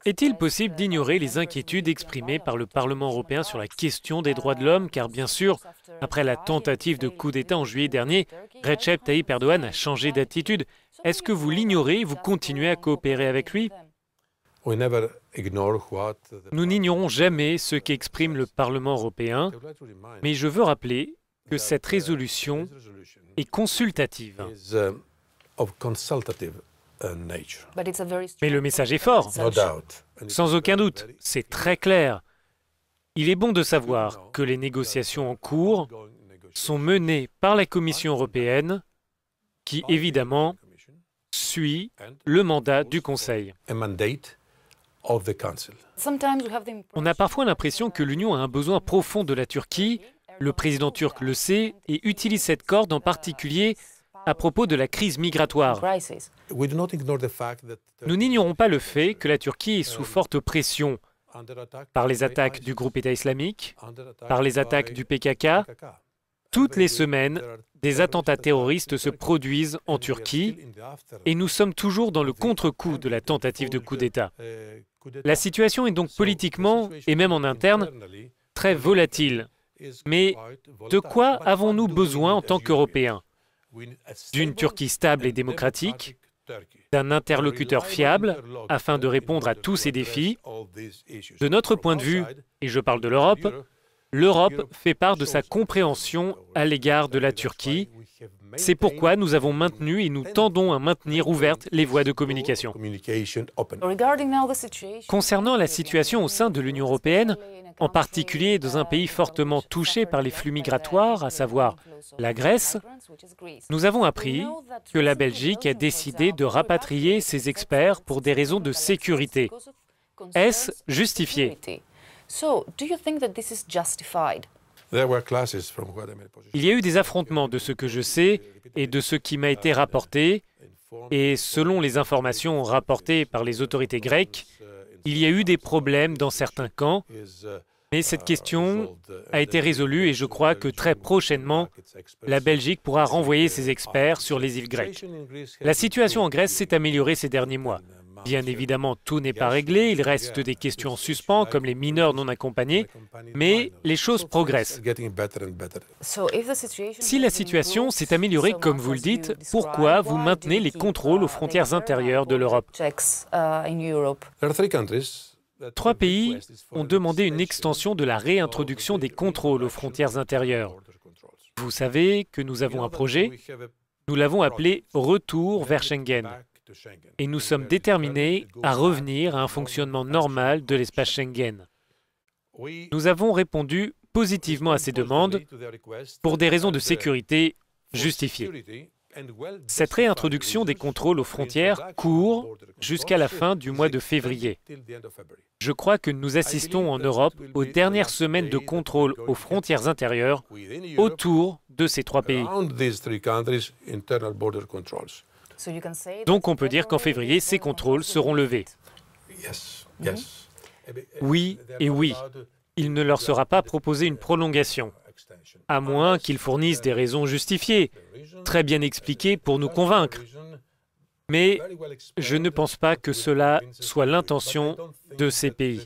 Est-il possible d'ignorer les inquiétudes exprimées par le Parlement européen sur la question des droits de l'homme? Car bien sûr, après la tentative de coup d'État en juillet dernier, Recep Tayyip Erdogan a changé d'attitude. Est-ce que vous l'ignorez et vous continuez à coopérer avec lui? Nous n'ignorons jamais ce qu'exprime le Parlement européen, mais je veux rappeler que cette résolution est consultative. Mais le message est fort, sans aucun doute, c'est très clair. Il est bon de savoir que les négociations en cours sont menées par la Commission européenne, qui évidemment suit le mandat du Conseil. On a parfois l'impression que l'Union a un besoin profond de la Turquie, le président turc le sait et utilise cette corde en particulier à propos de la crise migratoire. Nous n'ignorons pas le fait que la Turquie est sous forte pression par les attaques du groupe État islamique, par les attaques du PKK. Toutes les semaines, des attentats terroristes se produisent en Turquie et nous sommes toujours dans le contre-coup de la tentative de coup d'État. La situation est donc politiquement, et même en interne, très volatile. Mais de quoi avons-nous besoin en tant qu'Européens? D'une Turquie stable et démocratique, d'un interlocuteur fiable afin de répondre à tous ces défis. De notre point de vue, et je parle de l'Europe, l'Europe fait part de sa compréhension à l'égard de la Turquie. C'est pourquoi nous avons maintenu et nous tendons à maintenir ouvertes les voies de communication. Concernant la situation au sein de l'Union européenne, en particulier dans un pays fortement touché par les flux migratoires, à savoir la Grèce, nous avons appris que la Belgique a décidé de rapatrier ses experts pour des raisons de sécurité. Est-ce justifié? Il y a eu des affrontements de ce que je sais et de ce qui m'a été rapporté, et selon les informations rapportées par les autorités grecques, il y a eu des problèmes dans certains camps, mais cette question a été résolue et je crois que très prochainement, la Belgique pourra renvoyer ses experts sur les îles grecques. La situation en Grèce s'est améliorée ces derniers mois. Bien évidemment, tout n'est pas réglé, il reste des questions en suspens, comme les mineurs non accompagnés, mais les choses progressent. Si la situation s'est améliorée comme vous le dites, pourquoi vous maintenez les contrôles aux frontières intérieures de l'Europe? 3 pays ont demandé une extension de la réintroduction des contrôles aux frontières intérieures. Vous savez que nous avons un projet, nous l'avons appelé « Retour vers Schengen ». Et nous sommes déterminés à revenir à un fonctionnement normal de l'espace Schengen. Nous avons répondu positivement à ces demandes pour des raisons de sécurité justifiées. Cette réintroduction des contrôles aux frontières court jusqu'à la fin du mois de février. Je crois que nous assistons en Europe aux dernières semaines de contrôle aux frontières intérieures autour de ces 3 pays. Donc on peut dire qu'en février, ces contrôles seront levés. Oui et oui. Il ne leur sera pas proposé une prolongation, à moins qu'ils fournissent des raisons justifiées, très bien expliquées pour nous convaincre. Mais je ne pense pas que cela soit l'intention de ces pays.